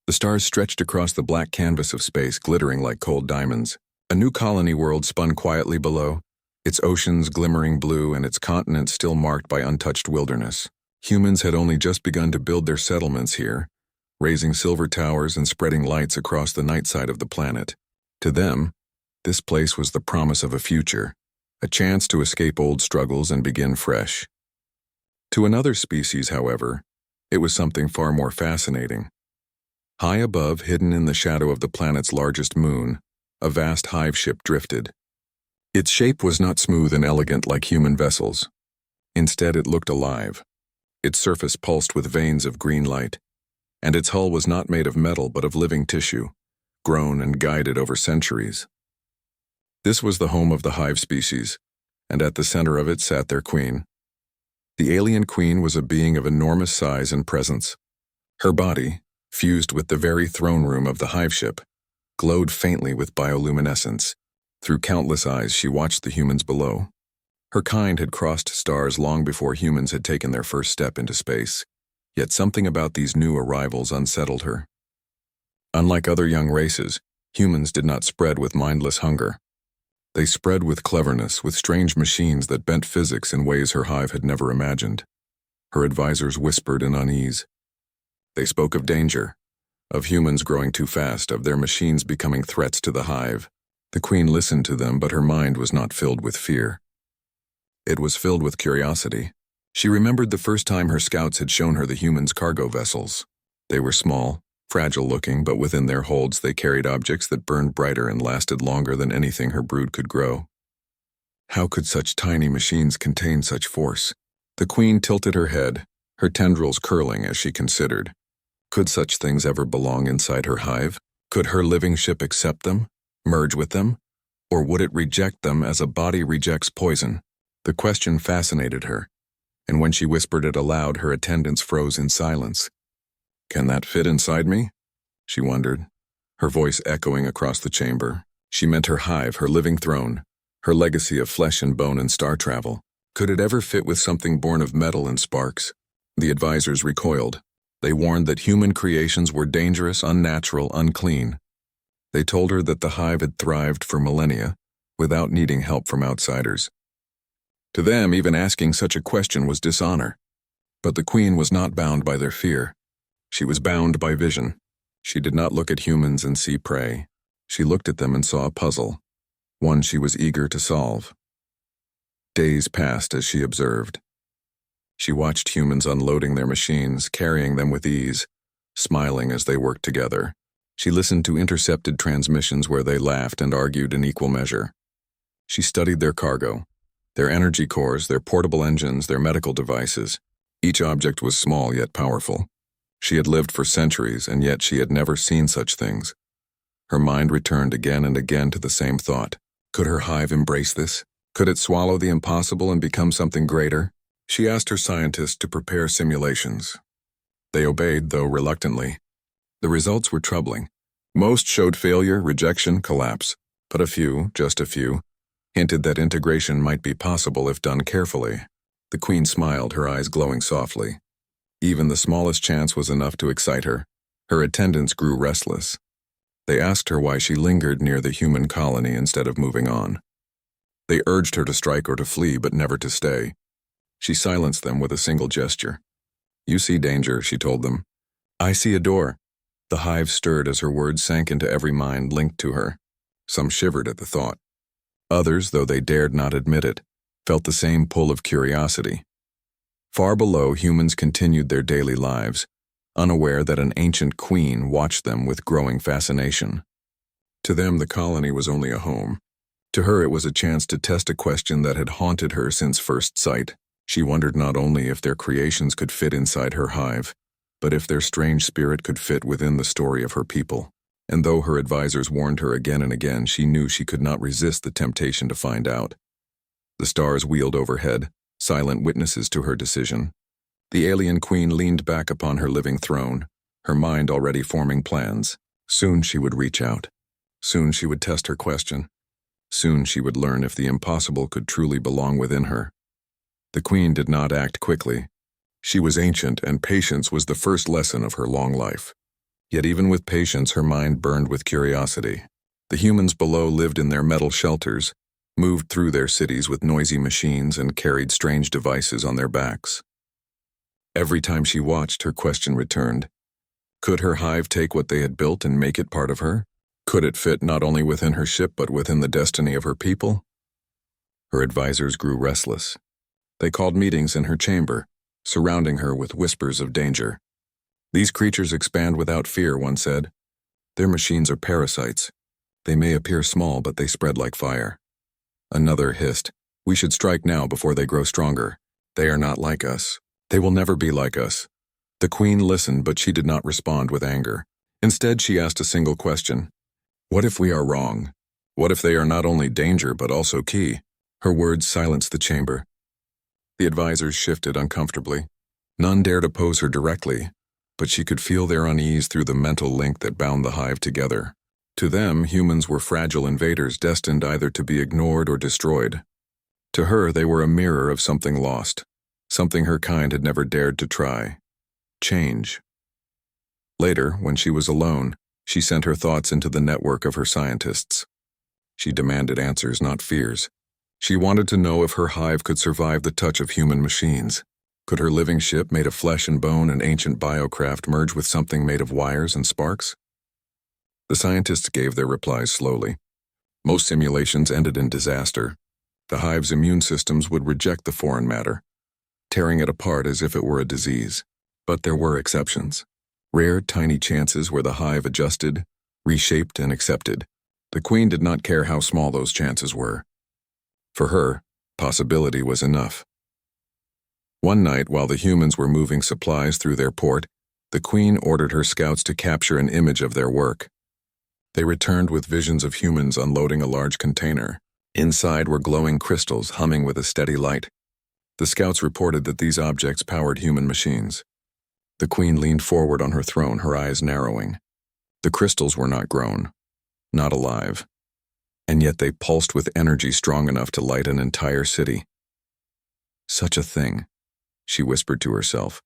The stars stretched across the black canvas of space, glittering like cold diamonds. A new colony world spun quietly below, its oceans glimmering blue and its continents still marked by untouched wilderness. Humans had only just begun to build their settlements here, raising silver towers and spreading lights across the night side of the planet. To them, this place was the promise of a future, a chance to escape old struggles and begin fresh. To another species, however, it was something far more fascinating. High above, hidden in the shadow of the planet's largest moon, a vast hive ship drifted. Its shape was not smooth and elegant like human vessels. Instead, it looked alive. Its surface pulsed with veins of green light, and its hull was not made of metal but of living tissue, grown and guided over centuries. This was the home of the hive species, and at the center of it sat their queen. The alien queen was a being of enormous size and presence. Her body, fused with the very throne room of the hive ship, glowed faintly with bioluminescence. Through countless eyes she watched the humans below. Her kind had crossed stars long before humans had taken their first step into space, yet something about these new arrivals unsettled her. Unlike other young races, humans did not spread with mindless hunger. They spread with cleverness, with strange machines that bent physics in ways her hive had never imagined. Her advisors whispered in unease. They spoke of danger, of humans growing too fast, of their machines becoming threats to the hive. The queen listened to them, but her mind was not filled with fear. It was filled with curiosity. She remembered the first time her scouts had shown her the humans' cargo vessels. They were small, fragile-looking, but within their holds they carried objects that burned brighter and lasted longer than anything her brood could grow. How could such tiny machines contain such force? The queen tilted her head, her tendrils curling as she considered. Could such things ever belong inside her hive? Could her living ship accept them, merge with them? Or would it reject them as a body rejects poison? The question fascinated her, and when she whispered it aloud, her attendants froze in silence. Can that fit inside me? She wondered, her voice echoing across the chamber. She meant her hive, her living throne, her legacy of flesh and bone and star travel. Could it ever fit with something born of metal and sparks? The advisors recoiled. They warned that human creations were dangerous, unnatural, unclean. They told her that the hive had thrived for millennia, without needing help from outsiders. To them, even asking such a question was dishonor. But the queen was not bound by their fear. She was bound by vision. She did not look at humans and see prey. She looked at them and saw a puzzle, one she was eager to solve. Days passed as she observed. She watched humans unloading their machines, carrying them with ease, smiling as they worked together. She listened to intercepted transmissions where they laughed and argued in equal measure. She studied their cargo, their energy cores, their portable engines, their medical devices. Each object was small yet powerful. She had lived for centuries, and yet she had never seen such things. Her mind returned again and again to the same thought. Could her hive embrace this? Could it swallow the impossible and become something greater? She asked her scientists to prepare simulations. They obeyed, though reluctantly. The results were troubling. Most showed failure, rejection, collapse. But a few, just a few, hinted that integration might be possible if done carefully. The queen smiled, her eyes glowing softly. Even the smallest chance was enough to excite her. Her attendants grew restless. They asked her why she lingered near the human colony instead of moving on. They urged her to strike or to flee, but never to stay. She silenced them with a single gesture. You see danger, she told them. I see a door. The hive stirred as her words sank into every mind linked to her. Some shivered at the thought. Others, though they dared not admit it, felt the same pull of curiosity. Far below, humans continued their daily lives, unaware that an ancient queen watched them with growing fascination. To them, the colony was only a home. To her, it was a chance to test a question that had haunted her since first sight. She wondered not only if their creations could fit inside her hive, but if their strange spirit could fit within the story of her people. And though her advisors warned her again and again, she knew she could not resist the temptation to find out. The stars wheeled overhead, silent witnesses to her decision. The alien queen leaned back upon her living throne, her mind already forming plans. Soon she would reach out. Soon she would test her question. Soon she would learn if the impossible could truly belong within her. The queen did not act quickly. She was ancient, and patience was the first lesson of her long life. Yet even with patience, her mind burned with curiosity. The humans below lived in their metal shelters, moved through their cities with noisy machines, and carried strange devices on their backs. Every time she watched, her question returned. Could her hive take what they had built and make it part of her? Could it fit not only within her ship but within the destiny of her people? Her advisors grew restless. They called meetings in her chamber, surrounding her with whispers of danger. These creatures expand without fear, one said. Their machines are parasites. They may appear small, but they spread like fire. Another hissed, we should strike now before they grow stronger. They are not like us. They will never be like us. The queen listened, but she did not respond with anger. Instead, she asked a single question. What if we are wrong? What if they are not only danger, but also key? Her words silenced the chamber. The advisors shifted uncomfortably. None dared oppose her directly, but she could feel their unease through the mental link that bound the hive together. To them, humans were fragile invaders destined either to be ignored or destroyed. To her, they were a mirror of something lost, something her kind had never dared to try. Change. Later, when she was alone, she sent her thoughts into the network of her scientists. She demanded answers, not fears. She wanted to know if her hive could survive the touch of human machines. Could her living ship, made of flesh and bone and ancient biocraft, merge with something made of wires and sparks? The scientists gave their replies slowly. Most simulations ended in disaster. The hive's immune systems would reject the foreign matter, tearing it apart as if it were a disease. But there were exceptions. Rare, tiny chances where the hive adjusted, reshaped, and accepted. The queen did not care how small those chances were. For her, possibility was enough. One night, while the humans were moving supplies through their port, the queen ordered her scouts to capture an image of their work. They returned with visions of humans unloading a large container. Inside were glowing crystals humming with a steady light. The scouts reported that these objects powered human machines. The queen leaned forward on her throne, her eyes narrowing. The crystals were not grown, not alive, and yet they pulsed with energy strong enough to light an entire city. Such a thing, she whispered to herself,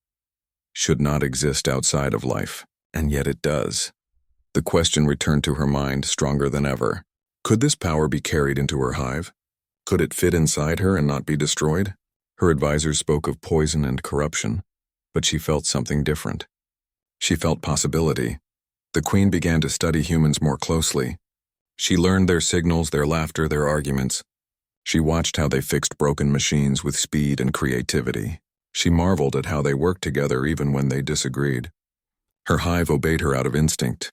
should not exist outside of life, and yet it does. The question returned to her mind, stronger than ever. Could this power be carried into her hive? Could it fit inside her and not be destroyed? Her advisors spoke of poison and corruption, but she felt something different. She felt possibility. The queen began to study humans more closely. She learned their signals, their laughter, their arguments. She watched how they fixed broken machines with speed and creativity. She marveled at how they worked together even when they disagreed. Her hive obeyed her out of instinct,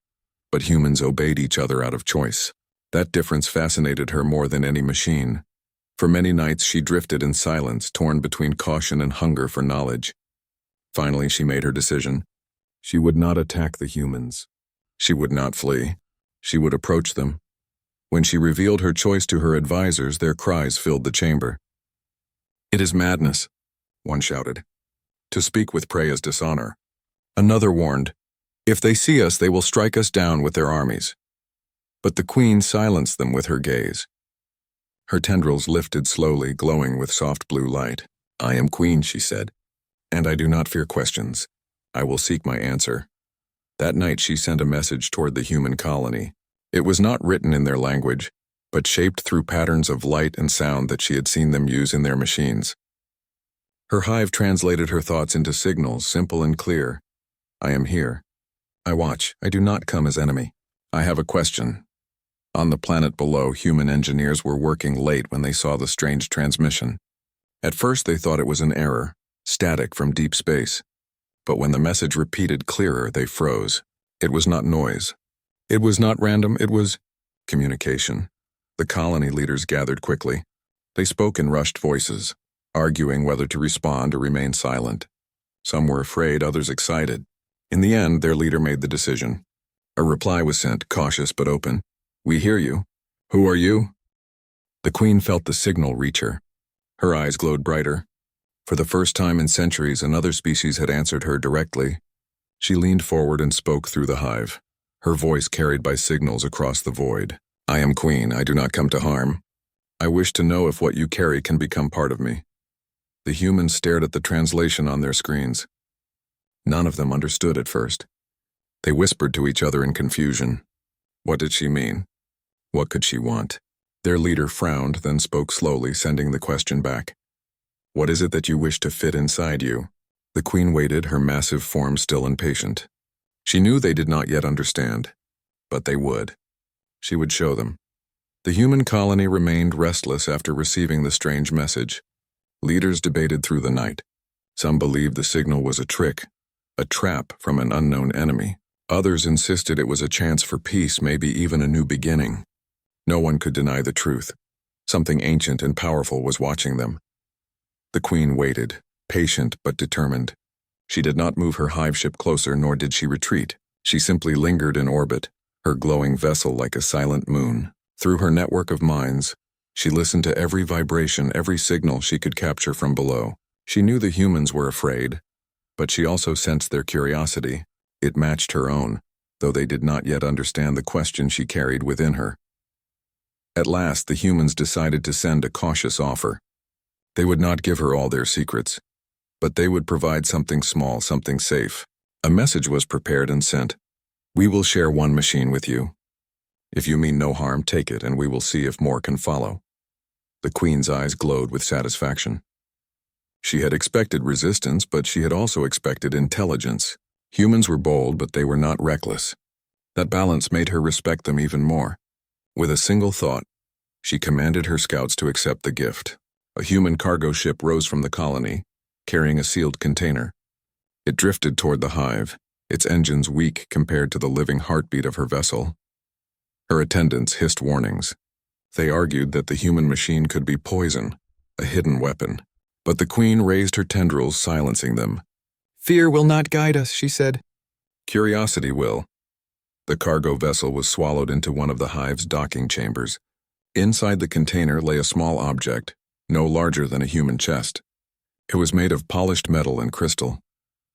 but humans obeyed each other out of choice. That difference fascinated her more than any machine. For many nights she drifted in silence, torn between caution and hunger for knowledge. Finally, she made her decision. She would not attack the humans. She would not flee. She would approach them. When she revealed her choice to her advisors, their cries filled the chamber. It is madness, one shouted. To speak with prey is dishonor. Another warned, if they see us, they will strike us down with their armies. But the queen silenced them with her gaze. Her tendrils lifted slowly, glowing with soft blue light. I am queen, she said, and I do not fear questions. I will seek my answer. That night she sent a message toward the human colony. It was not written in their language, but shaped through patterns of light and sound that she had seen them use in their machines. Her hive translated her thoughts into signals, simple and clear. I am here. I watch. I do not come as enemy. I have a question. On the planet below, human engineers were working late when they saw the strange transmission. At first they thought it was an error, static from deep space. But when the message repeated clearer, they froze. It was not noise. It was not random, it was communication. The colony leaders gathered quickly. They spoke in rushed voices, arguing whether to respond or remain silent. Some were afraid, others excited. In the end, their leader made the decision. A reply was sent, cautious but open. We hear you. Who are you? The queen felt the signal reach her. Her eyes glowed brighter. For the first time in centuries, another species had answered her directly. She leaned forward and spoke through the hive, her voice carried by signals across the void. I am queen, I do not come to harm. I wish to know if what you carry can become part of me. The humans stared at the translation on their screens. None of them understood at first. They whispered to each other in confusion. What did she mean? What could she want? Their leader frowned, then spoke slowly, sending the question back. What is it that you wish to fit inside you? The queen waited, her massive form still impatient. She knew they did not yet understand, but they would. She would show them. The human colony remained restless after receiving the strange message. Leaders debated through the night. Some believed the signal was a trick, a trap from an unknown enemy. Others insisted it was a chance for peace, maybe even a new beginning. No one could deny the truth. Something ancient and powerful was watching them. The queen waited, patient but determined. She did not move her hive ship closer, nor did she retreat. She simply lingered in orbit, her glowing vessel like a silent moon. Through her network of minds, she listened to every vibration, every signal she could capture from below. She knew the humans were afraid, but she also sensed their curiosity. It matched her own, though they did not yet understand the question she carried within her. At last, the humans decided to send a cautious offer. They would not give her all their secrets, but they would provide something small, something safe. A message was prepared and sent. We will share one machine with you. If you mean no harm, take it, and we will see if more can follow. The queen's eyes glowed with satisfaction. She had expected resistance, but she had also expected intelligence. Humans were bold, but they were not reckless. That balance made her respect them even more. With a single thought, she commanded her scouts to accept the gift. A human cargo ship rose from the colony, carrying a sealed container. It drifted toward the hive, its engines weak compared to the living heartbeat of her vessel. Her attendants hissed warnings. They argued that the human machine could be poison, a hidden weapon. But the queen raised her tendrils, silencing them. Fear will not guide us, she said. Curiosity will. The cargo vessel was swallowed into one of the hive's docking chambers. Inside the container lay a small object, no larger than a human chest. It was made of polished metal and crystal,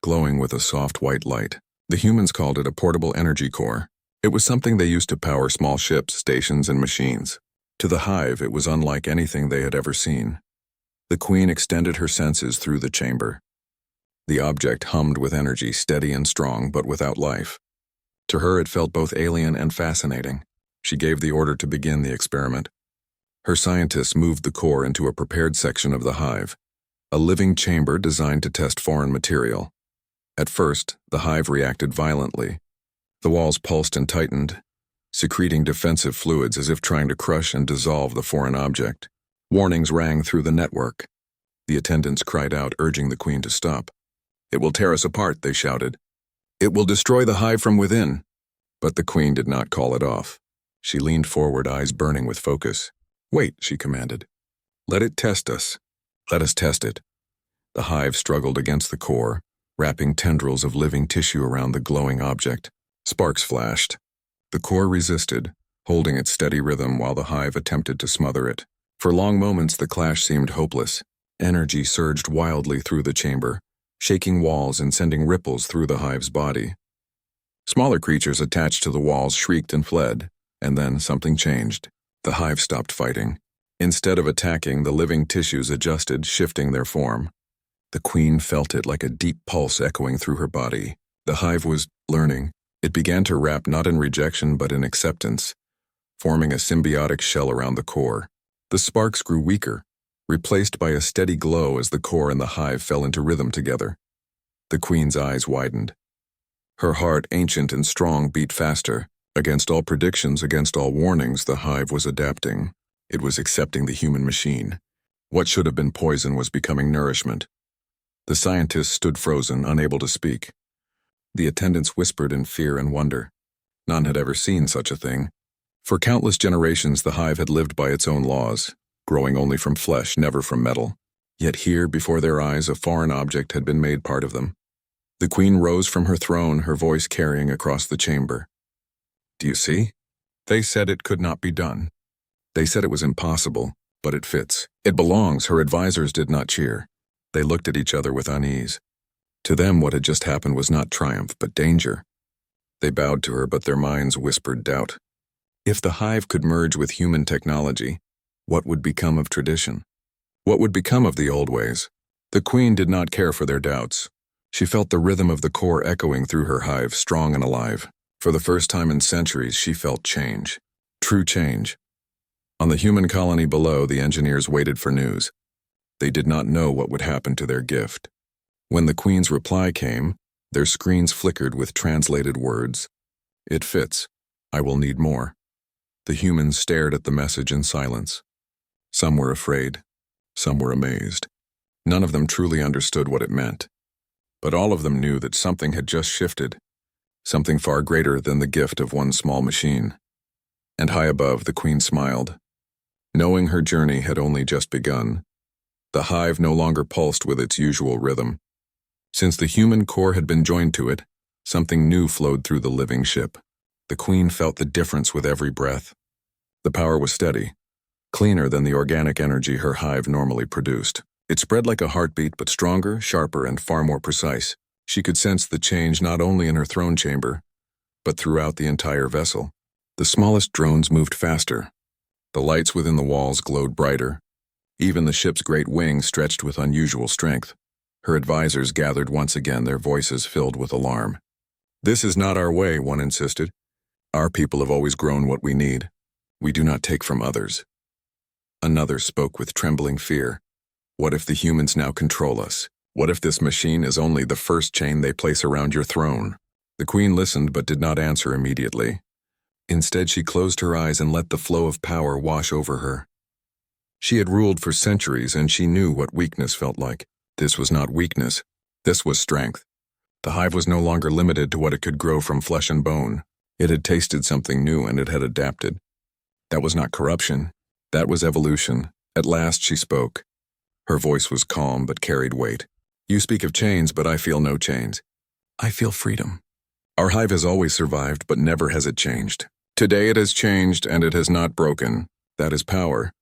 glowing with a soft white light. The humans called it a portable energy core. It was something they used to power small ships, stations, and machines. To the hive, it was unlike anything they had ever seen. The queen extended her senses through the chamber. The object hummed with energy, steady and strong, but without life. To her, it felt both alien and fascinating. She gave the order to begin the experiment. Her scientists moved the core into a prepared section of the hive, a living chamber designed to test foreign material. At first, the hive reacted violently. The walls pulsed and tightened, secreting defensive fluids as if trying to crush and dissolve the foreign object. Warnings rang through the network. The attendants cried out, urging the queen to stop. It will tear us apart, they shouted. It will destroy the hive from within. But the queen did not call it off. She leaned forward, eyes burning with focus. Wait, she commanded. Let it test us. Let us test it. The hive struggled against the core, wrapping tendrils of living tissue around the glowing object. Sparks flashed. The core resisted, holding its steady rhythm while the hive attempted to smother it. For long moments, the clash seemed hopeless. Energy surged wildly through the chamber, shaking walls and sending ripples through the hive's body. Smaller creatures attached to the walls shrieked and fled, and then something changed. The hive stopped fighting. Instead of attacking, the living tissues adjusted, shifting their form. The queen felt it like a deep pulse echoing through her body. The hive was learning. It began to wrap not in rejection but in acceptance, forming a symbiotic shell around the core. The sparks grew weaker, replaced by a steady glow as the core and the hive fell into rhythm together. The queen's eyes widened. Her heart, ancient and strong, beat faster. Against all predictions, against all warnings, the hive was adapting. It was accepting the human machine. What should have been poison was becoming nourishment. The scientists stood frozen, unable to speak. The attendants whispered in fear and wonder. None had ever seen such a thing. For countless generations, the hive had lived by its own laws, growing only from flesh, never from metal. Yet here, before their eyes, a foreign object had been made part of them. The queen rose from her throne, her voice carrying across the chamber. Do you see? They said it could not be done. They said it was impossible, but it fits. It belongs. Her advisors did not cheer. They looked at each other with unease. To them, what had just happened was not triumph, but danger. They bowed to her, but their minds whispered doubt. If the hive could merge with human technology, what would become of tradition? What would become of the old ways? The queen did not care for their doubts. She felt the rhythm of the core echoing through her hive, strong and alive. For the first time in centuries, she felt change. True change. On the human colony below, the engineers waited for news. They did not know what would happen to their gift. When the Queen's reply came, their screens flickered with translated words. "It fits. I will need more." The humans stared at the message in silence. Some were afraid. Some were amazed. None of them truly understood what it meant. But all of them knew that something had just shifted, something far greater than the gift of one small machine. And high above, the Queen smiled. Knowing her journey had only just begun, the hive no longer pulsed with its usual rhythm. Since the human core had been joined to it, something new flowed through the living ship. The Queen felt the difference with every breath. The power was steady, cleaner than the organic energy her hive normally produced. It spread like a heartbeat, but stronger, sharper, and far more precise. She could sense the change not only in her throne chamber, but throughout the entire vessel. The smallest drones moved faster. The lights within the walls glowed brighter. Even the ship's great wings stretched with unusual strength. Her advisors gathered once again, their voices filled with alarm. "This is not our way," one insisted. "Our people have always grown what we need. We do not take from others." Another spoke with trembling fear. "What if the humans now control us? What if this machine is only the first chain they place around your throne?" The Queen listened but did not answer immediately. Instead, she closed her eyes and let the flow of power wash over her. She had ruled for centuries, and she knew what weakness felt like. This was not weakness. This was strength. The hive was no longer limited to what it could grow from flesh and bone. It had tasted something new, and it had adapted. That was not corruption. That was evolution. At last she spoke. Her voice was calm but carried weight. "You speak of chains, but I feel no chains. I feel freedom. Our hive has always survived, but never has it changed. Today it has changed, and it has not broken. That is power."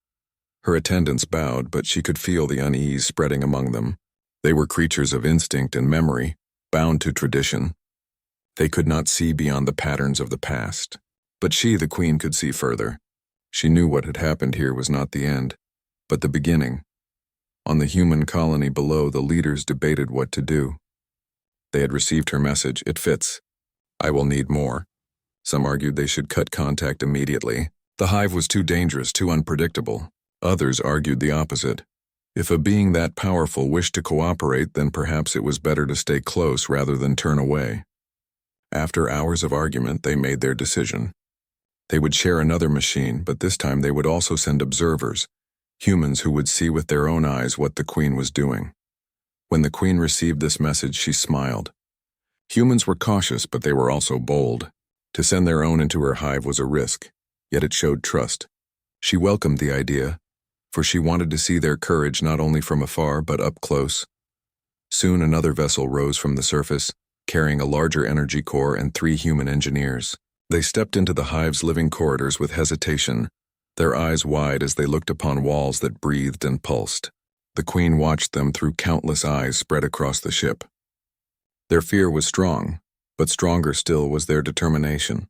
Her attendants bowed, but she could feel the unease spreading among them. They were creatures of instinct and memory, bound to tradition. They could not see beyond the patterns of the past. But she, the Queen, could see further. She knew what had happened here was not the end, but the beginning. On the human colony below, the leaders debated what to do. They had received her message. "It fits. I will need more." Some argued they should cut contact immediately. The hive was too dangerous, too unpredictable. Others argued the opposite. If a being that powerful wished to cooperate, then perhaps it was better to stay close rather than turn away. After hours of argument, they made their decision. They would share another machine, but this time they would also send observers, humans who would see with their own eyes what the Queen was doing. When the Queen received this message, she smiled. Humans were cautious, but they were also bold. To send their own into her hive was a risk, yet it showed trust. She welcomed the idea, for she wanted to see their courage not only from afar but up close. Soon another vessel rose from the surface, carrying a larger energy core and 3 human engineers. They stepped into the hive's living corridors with hesitation, their eyes wide as they looked upon walls that breathed and pulsed. The Queen watched them through countless eyes spread across the ship. Their fear was strong, but stronger still was their determination.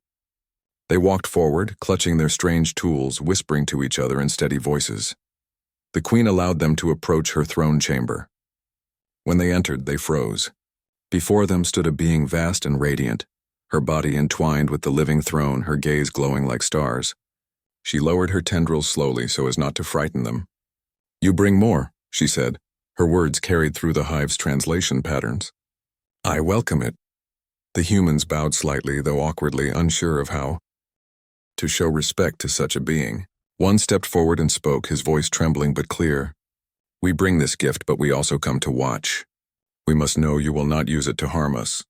They walked forward, clutching their strange tools, whispering to each other in steady voices. The Queen allowed them to approach her throne chamber. When they entered, they froze. Before them stood a being vast and radiant, her body entwined with the living throne, her gaze glowing like stars. She lowered her tendrils slowly so as not to frighten them. "You bring more," she said, her words carried through the hive's translation patterns. "I welcome it." The humans bowed slightly, though awkwardly, unsure of how to show respect to such a being. One stepped forward and spoke, his voice trembling but clear. "We bring this gift, but we also come to watch. We must know you will not use it to harm us."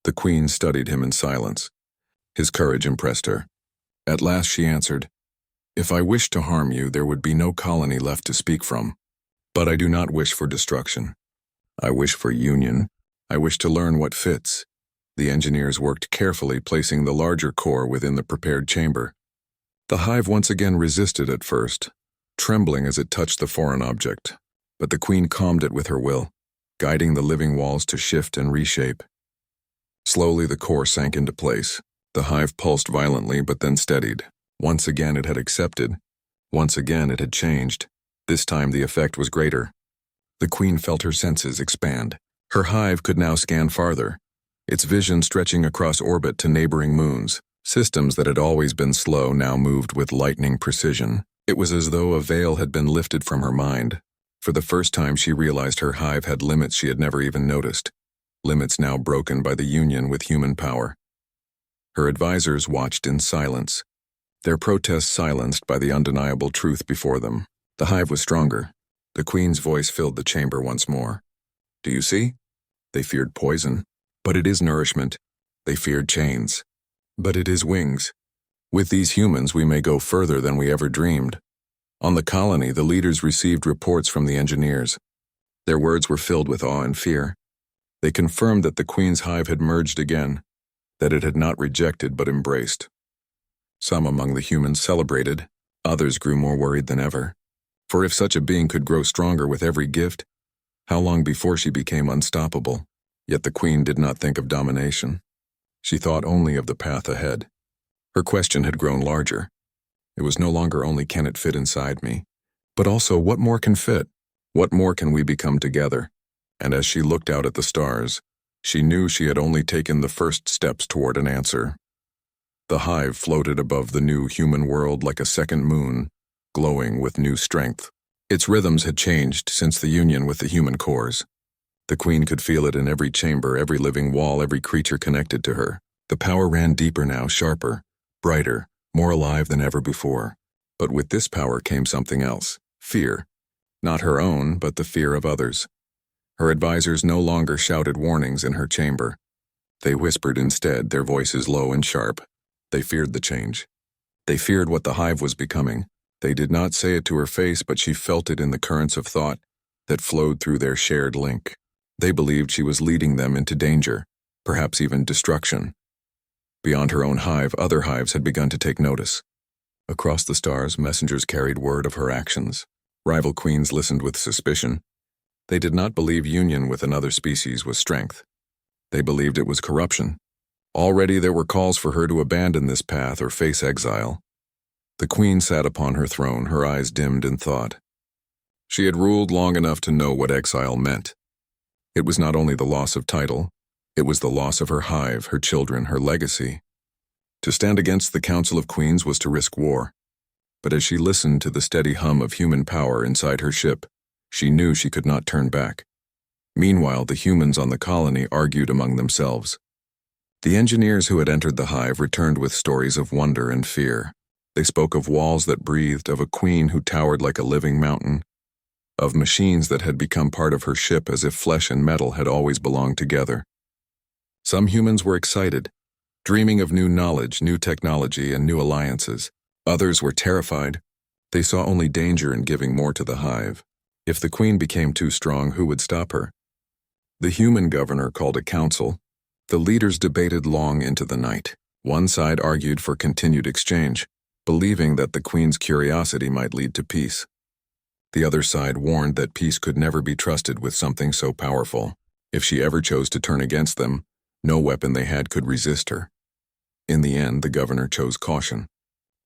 The Queen studied him in silence. His courage impressed her. At last she answered, "If I wished to harm you, there would be no colony left to speak from. But I do not wish for destruction. I wish for union. I wish to learn what fits." The engineers worked carefully, placing the larger core within the prepared chamber. The hive once again resisted at first, trembling as it touched the foreign object, but the Queen calmed it with her will, guiding the living walls to shift and reshape. Slowly the core sank into place. The hive pulsed violently but then steadied. Once again it had accepted. Once again it had changed. This time the effect was greater. The Queen felt her senses expand. Her hive could now scan farther, its vision stretching across orbit to neighboring moons. Systems that had always been slow now moved with lightning precision. It was as though a veil had been lifted from her mind. For the first time she realized her hive had limits she had never even noticed, limits now broken by the union with human power. Her advisors watched in silence, their protests silenced by the undeniable truth before them. The hive was stronger. The queen's voice filled the chamber once more. Do you see? They feared poison, but it is nourishment. They feared chains, but it is wings. With these humans we may go further than we ever dreamed. On the colony, the leaders received reports from the engineers. Their words were filled with awe and fear. They confirmed that the queen's hive had merged again, that it had not rejected but embraced. Some among the humans celebrated, others grew more worried than ever. For if such a being could grow stronger with every gift, how long before she became unstoppable? Yet the queen did not think of domination. She thought only of the path ahead. Her question had grown larger. It was no longer only can it fit inside me, but also what more can fit? What more can we become together? And as she looked out at the stars, she knew she had only taken the first steps toward an answer. The hive floated above the new human world like a second moon, glowing with new strength. Its rhythms had changed since the union with the human cores. The queen could feel it in every chamber, every living wall, every creature connected to her. The power ran deeper now, sharper, brighter, more alive than ever before. But with this power came something else, fear. Not her own, but the fear of others. Her advisors no longer shouted warnings in her chamber. They whispered instead, their voices low and sharp. They feared the change. They feared what the hive was becoming. They did not say it to her face, but she felt it in the currents of thought that flowed through their shared link. They believed she was leading them into danger, perhaps even destruction. Beyond her own hive, other hives had begun to take notice. Across the stars, messengers carried word of her actions. Rival queens listened with suspicion. They did not believe union with another species was strength. They believed it was corruption. Already there were calls for her to abandon this path or face exile. The queen sat upon her throne, her eyes dimmed in thought. She had ruled long enough to know what exile meant. It was not only the loss of title, it was the loss of her hive, her children, her legacy. To stand against the Council of Queens was to risk war. But as she listened to the steady hum of human power inside her ship, she knew she could not turn back. Meanwhile, the humans on the colony argued among themselves. The engineers who had entered the hive returned with stories of wonder and fear. They spoke of walls that breathed, of a queen who towered like a living mountain, of machines that had become part of her ship as if flesh and metal had always belonged together. Some humans were excited, dreaming of new knowledge, new technology, and new alliances. Others were terrified. They saw only danger in giving more to the hive. If the queen became too strong, who would stop her? The human governor called a council. The leaders debated long into the night. One side argued for continued exchange, believing that the queen's curiosity might lead to peace. The other side warned that peace could never be trusted with something so powerful. If she ever chose to turn against them, no weapon they had could resist her. In the end, the governor chose caution.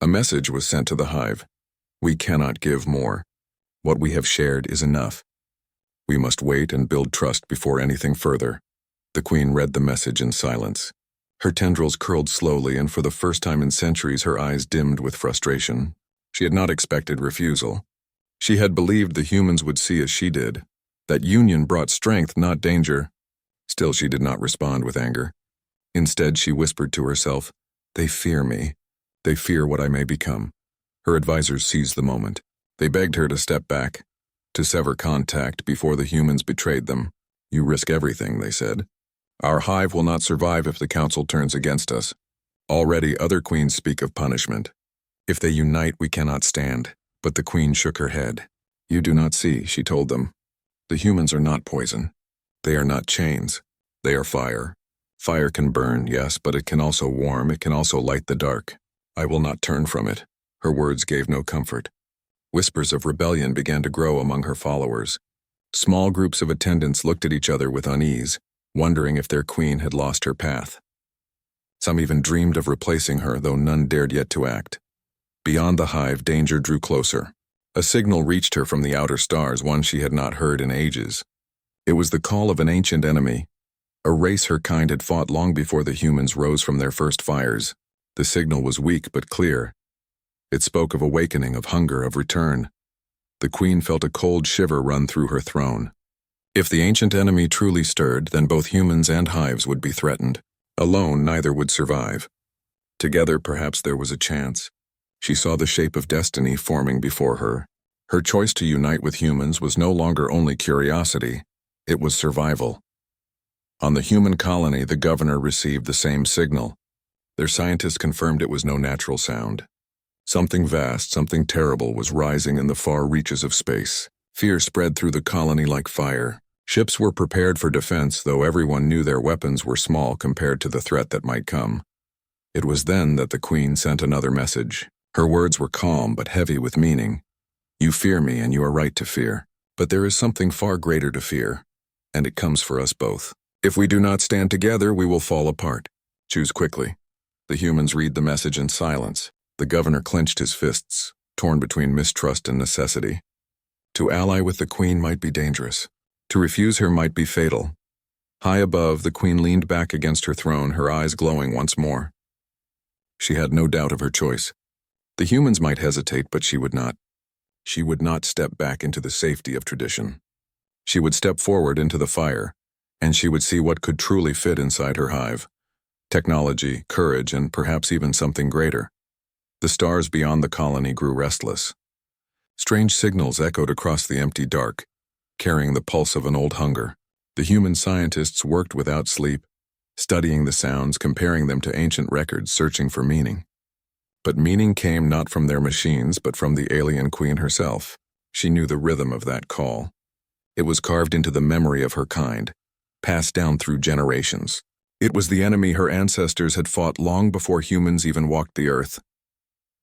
A message was sent to the hive. We cannot give more. What we have shared is enough. We must wait and build trust before anything further. The queen read the message in silence. Her tendrils curled slowly, and for the first time in centuries her eyes dimmed with frustration. She had not expected refusal. She had believed the humans would see as she did, that union brought strength, not danger. Still, she did not respond with anger. Instead, she whispered to herself, "They fear me. They fear what I may become." Her advisors seized the moment. They begged her to step back, to sever contact before the humans betrayed them. "You risk everything," they said. "Our hive will not survive if the council turns against us. Already other queens speak of punishment. If they unite, we cannot stand." But the queen shook her head. "You do not see," she told them. "The humans are not poison. They are not chains. They are fire. Fire can burn, yes, but it can also warm, it can also light the dark. I will not turn from it." Her words gave no comfort. Whispers of rebellion began to grow among her followers. Small groups of attendants looked at each other with unease, wondering if their queen had lost her path. Some even dreamed of replacing her, though none dared yet to act. Beyond the hive, danger drew closer. A signal reached her from the outer stars, one she had not heard in ages. It was the call of an ancient enemy, a race her kind had fought long before the humans rose from their first fires. The signal was weak but clear. It spoke of awakening, of hunger, of return. The queen felt a cold shiver run through her throne. If the ancient enemy truly stirred, then both humans and hives would be threatened. Alone, neither would survive. Together, perhaps there was a chance. She saw the shape of destiny forming before her. Her choice to unite with humans was no longer only curiosity, it was survival. On the human colony, the governor received the same signal. Their scientists confirmed it was no natural sound. Something vast, something terrible was rising in the far reaches of space. Fear spread through the colony like fire. Ships were prepared for defense, though everyone knew their weapons were small compared to the threat that might come. It was then that the queen sent another message. Her words were calm but heavy with meaning. You fear me, and you are right to fear. But there is something far greater to fear, and it comes for us both. If we do not stand together, we will fall apart. Choose quickly. The humans read the message in silence. The governor clenched his fists, torn between mistrust and necessity. To ally with the queen might be dangerous. To refuse her might be fatal. High above, the queen leaned back against her throne, her eyes glowing once more. She had no doubt of her choice. The humans might hesitate, but she would not. She would not step back into the safety of tradition. She would step forward into the fire, and she would see what could truly fit inside her hive. Technology, courage, and perhaps even something greater. The stars beyond the colony grew restless. Strange signals echoed across the empty dark, carrying the pulse of an old hunger. The human scientists worked without sleep, studying the sounds, comparing them to ancient records, searching for meaning. But meaning came not from their machines, but from the alien queen herself. She knew the rhythm of that call. It was carved into the memory of her kind, passed down through generations. It was the enemy her ancestors had fought long before humans even walked the earth.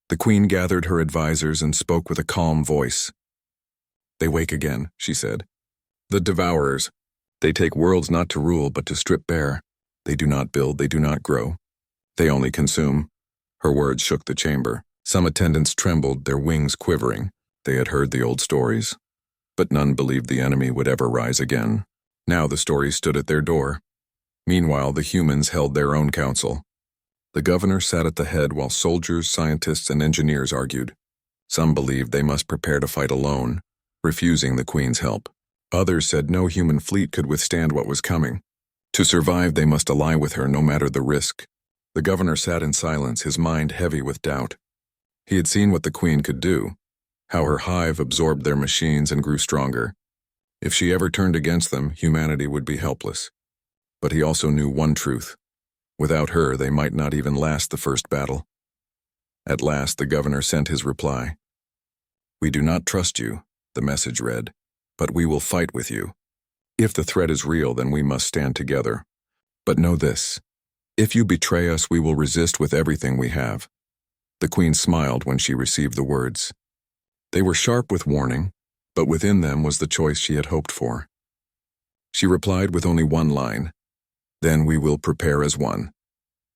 The queen gathered her advisors and spoke with a calm voice. They wake again, she said. The devourers. They take worlds not to rule, but to strip bare. They do not build, they do not grow. They only consume. Her words shook the chamber. Some attendants trembled, their wings quivering. They had heard the old stories. But none believed the enemy would ever rise again. Now the stories stood at their door. Meanwhile, the humans held their own council. The governor sat at the head while soldiers, scientists, and engineers argued. Some believed they must prepare to fight alone, refusing the queen's help. Others said no human fleet could withstand what was coming. To survive, they must ally with her no matter the risk. The governor sat in silence, his mind heavy with doubt. He had seen what the queen could do, how her hive absorbed their machines and grew stronger. If she ever turned against them, humanity would be helpless. But he also knew one truth. Without her, they might not even last the first battle. At last, the governor sent his reply. We do not trust you, the message read, but we will fight with you. If the threat is real, then we must stand together. But know this. If you betray us, we will resist with everything we have. The queen smiled when she received the words. They were sharp with warning, but within them was the choice she had hoped for. She replied with only one line. Then we will prepare as one.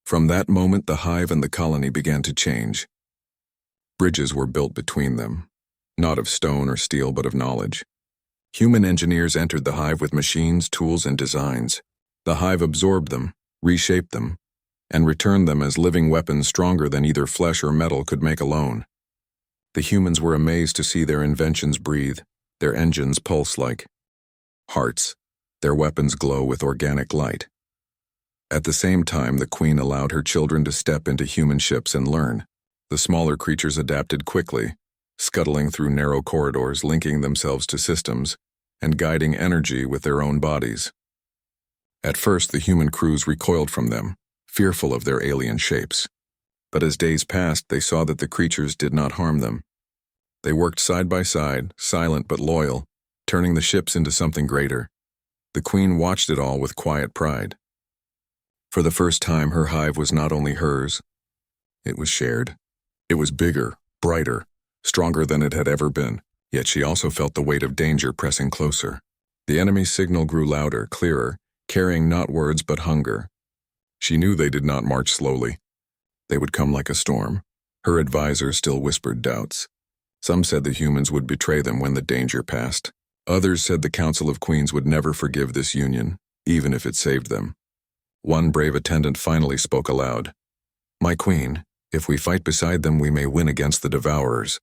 From that moment, the hive and the colony began to change. Bridges were built between them, not of stone or steel, but of knowledge. Human engineers entered the hive with machines, tools, and designs. The hive absorbed them, reshaped them, and returned them as living weapons stronger than either flesh or metal could make alone. The humans were amazed to see their inventions breathe, their engines pulse like hearts, their weapons glow with organic light. At the same time, the queen allowed her children to step into human ships and learn. The smaller creatures adapted quickly, scuttling through narrow corridors, linking themselves to systems, and guiding energy with their own bodies. At first, the human crews recoiled from them, fearful of their alien shapes. But as days passed, they saw that the creatures did not harm them. They worked side by side, silent but loyal, turning the ships into something greater. The queen watched it all with quiet pride. For the first time, her hive was not only hers, it was shared. It was bigger, brighter, stronger than it had ever been, yet she also felt the weight of danger pressing closer. The enemy's signal grew louder, clearer, carrying not words but hunger. She knew they did not march slowly. They would come like a storm. Her advisors still whispered doubts. Some said the humans would betray them when the danger passed. Others said the Council of Queens would never forgive this union, even if it saved them. One brave attendant finally spoke aloud. "My queen, if we fight beside them we may win against the Devourers,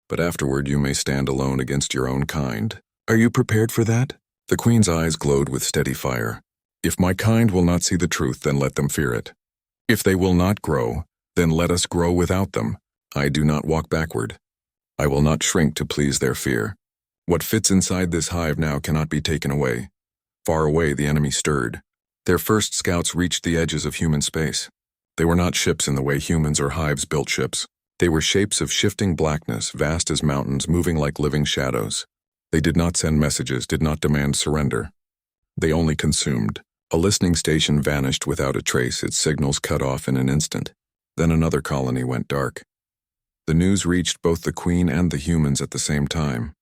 but afterward you may stand alone against your own kind. Are you prepared for that?" The queen's eyes glowed with steady fire. "If my kind will not see the truth, then let them fear it. If they will not grow, then let us grow without them. I do not walk backward. I will not shrink to please their fear. What fits inside this hive now cannot be taken away." Far away, the enemy stirred. Their first scouts reached the edges of human space. They were not ships in the way humans or hives built ships. They were shapes of shifting blackness, vast as mountains, moving like living shadows. They did not send messages, did not demand surrender. They only consumed. A listening station vanished without a trace, its signals cut off in an instant. Then another colony went dark. The news reached both the queen and the humans at the same time.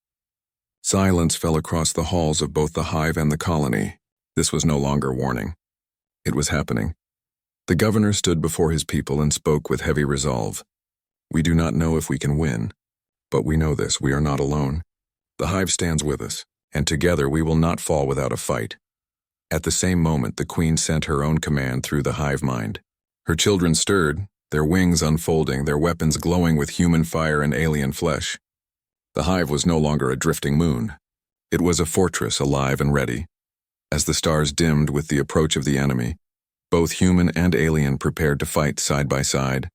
Silence fell across the halls of both the hive and the colony. This was no longer warning. It was happening. The governor stood before his people and spoke with heavy resolve. "We do not know if we can win, but we know this, we are not alone. The hive stands with us, and together we will not fall without a fight." At the same moment, the queen sent her own command through the hive mind. Her children stirred, their wings unfolding, their weapons glowing with human fire and alien flesh. The hive was no longer a drifting moon. It was a fortress, alive and ready. As the stars dimmed with the approach of the enemy, both human and alien prepared to fight side by side.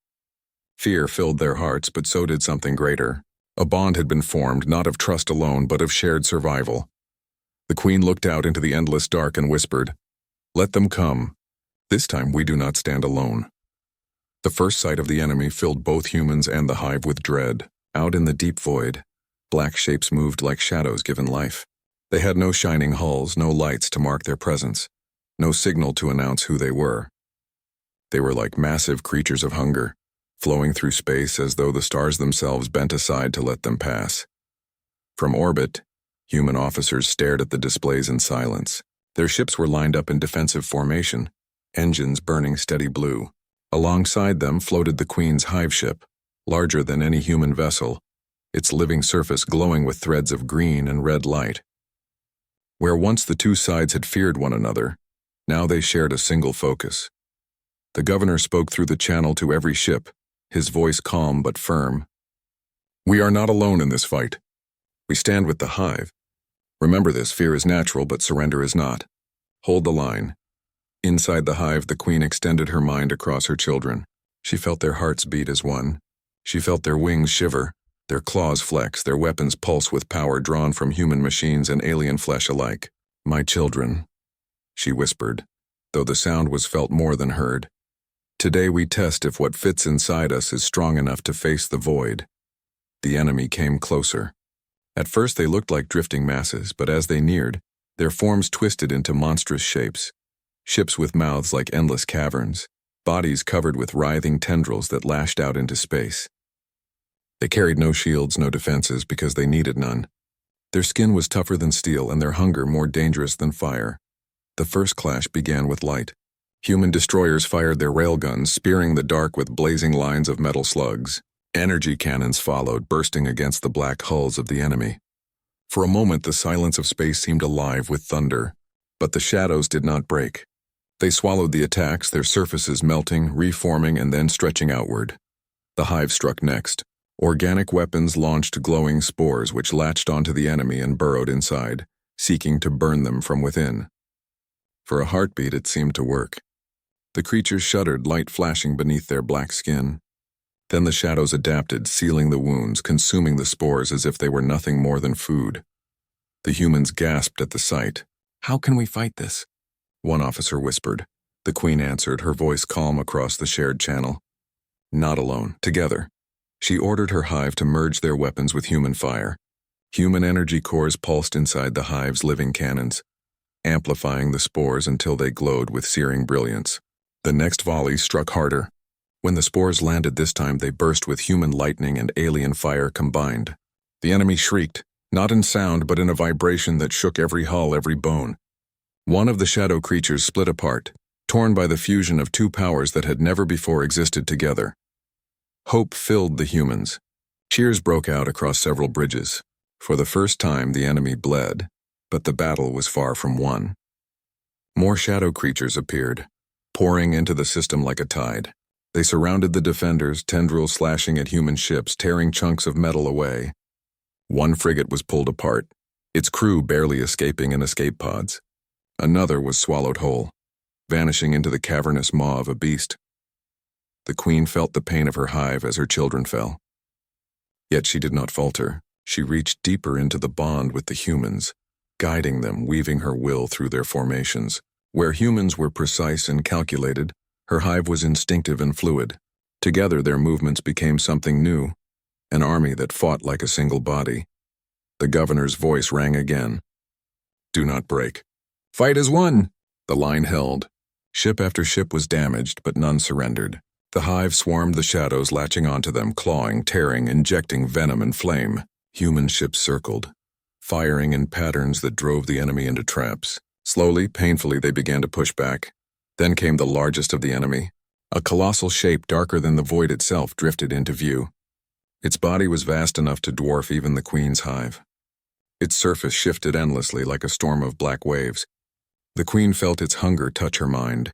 Fear filled their hearts, but so did something greater. A bond had been formed, not of trust alone, but of shared survival. The queen looked out into the endless dark and whispered, "Let them come. This time we do not stand alone." The first sight of the enemy filled both humans and the hive with dread. Out in the deep void, black shapes moved like shadows given life. They had no shining hulls, no lights to mark their presence, no signal to announce who they were. They were like massive creatures of hunger, flowing through space as though the stars themselves bent aside to let them pass. From orbit, human officers stared at the displays in silence. Their ships were lined up in defensive formation, engines burning steady blue. Alongside them floated the Queen's hive ship, larger than any human vessel, its living surface glowing with threads of green and red light. Where once the two sides had feared one another, now they shared a single focus. The governor spoke through the channel to every ship, his voice calm but firm. "We are not alone in this fight. We stand with the hive. Remember this, fear is natural, but surrender is not. Hold the line." Inside the hive, the Queen extended her mind across her children. She felt their hearts beat as one. She felt their wings shiver, their claws flex, their weapons pulse with power drawn from human machines and alien flesh alike. "My children," she whispered, though the sound was felt more than heard. "Today we test if what fits inside us is strong enough to face the void." The enemy came closer. At first they looked like drifting masses, but as they neared, their forms twisted into monstrous shapes. Ships with mouths like endless caverns, bodies covered with writhing tendrils that lashed out into space. They carried no shields, no defenses, because they needed none. Their skin was tougher than steel and their hunger more dangerous than fire. The first clash began with light. Human destroyers fired their railguns, spearing the dark with blazing lines of metal slugs. Energy cannons followed, bursting against the black hulls of the enemy. For a moment, the silence of space seemed alive with thunder, but the shadows did not break. They swallowed the attacks, their surfaces melting, reforming, and then stretching outward. The hive struck next. Organic weapons launched glowing spores which latched onto the enemy and burrowed inside, seeking to burn them from within. For a heartbeat, it seemed to work. The creatures shuddered, light flashing beneath their black skin. Then the shadows adapted, sealing the wounds, consuming the spores as if they were nothing more than food. The humans gasped at the sight. "How can we fight this?" one officer whispered. The Queen answered, her voice calm across the shared channel. "Not alone, together." She ordered her hive to merge their weapons with human fire. Human energy cores pulsed inside the hive's living cannons, amplifying the spores until they glowed with searing brilliance. The next volley struck harder. When the spores landed this time, they burst with human lightning and alien fire combined. The enemy shrieked, not in sound but in a vibration that shook every hull, every bone. One of the shadow creatures split apart, torn by the fusion of two powers that had never before existed together. Hope filled the humans. Cheers broke out across several bridges. For the first time, the enemy bled, But the battle was far from won. More shadow creatures appeared, pouring into the system like a tide. They surrounded the defenders, tendrils slashing at human ships, tearing chunks of metal away. One frigate was pulled apart, its crew barely escaping in escape pods. Another was swallowed whole, vanishing into the cavernous maw of a beast. The queen felt the pain of her hive as her children fell. Yet she did not falter. She reached deeper into the bond with the humans, guiding them, weaving her will through their formations. Where humans were precise and calculated, her hive was instinctive and fluid. Together their movements became something new, an army that fought like a single body. The governor's voice rang again. "Do not break. Fight is won!" The line held. Ship after ship was damaged, but none surrendered. The hive swarmed the shadows, latching onto them, clawing, tearing, injecting venom and flame. Human ships circled, firing in patterns that drove the enemy into traps. Slowly, painfully, they began to push back. Then came the largest of the enemy. A colossal shape darker than the void itself drifted into view. Its body was vast enough to dwarf even the queen's hive. Its surface shifted endlessly like a storm of black waves. The queen felt its hunger touch her mind,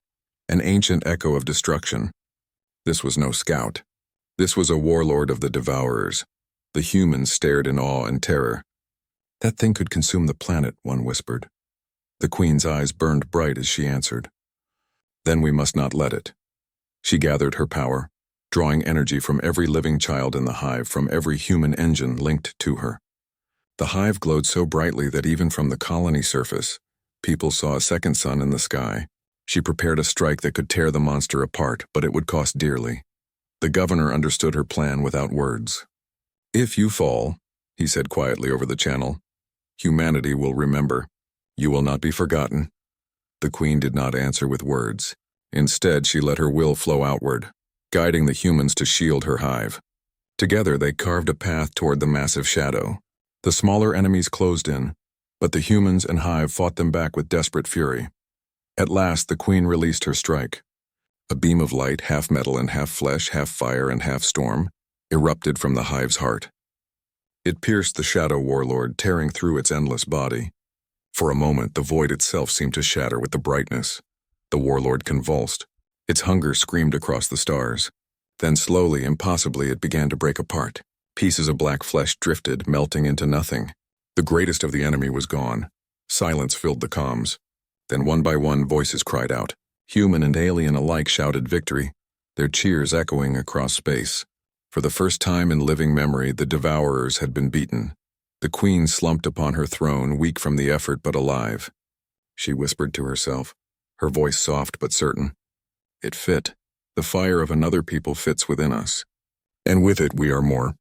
an ancient echo of destruction. This was no scout. This was a warlord of the Devourers. The humans stared in awe and terror. "That thing could consume the planet," one whispered. The queen's eyes burned bright as she answered. "Then we must not let it." She gathered her power, drawing energy from every living child in the hive, from every human engine linked to her. The hive glowed so brightly that even from the colony surface, people saw a second sun in the sky. She prepared a strike that could tear the monster apart, but it would cost dearly. The governor understood her plan without words. "If you fall," he said quietly over the channel, "humanity will remember. You will not be forgotten." The queen did not answer with words. Instead, she let her will flow outward, guiding the humans to shield her hive. Together, they carved a path toward the massive shadow. The smaller enemies closed in, but the humans and hive fought them back with desperate fury. At last, the queen released her strike. A beam of light, half metal and half flesh, half fire and half storm, erupted from the hive's heart. It pierced the shadow warlord, tearing through its endless body. For a moment, the void itself seemed to shatter with the brightness. The warlord convulsed. Its hunger screamed across the stars. Then slowly, impossibly, it began to break apart. Pieces of black flesh drifted, melting into nothing. The greatest of the enemy was gone. Silence filled the comms. Then one by one, voices cried out. Human and alien alike shouted victory, their cheers echoing across space. For the first time in living memory, the Devourers had been beaten. The queen slumped upon her throne, weak from the effort but alive. She whispered to herself, her voice soft but certain. "It fit. The fire of another people fits within us. And with it we are more."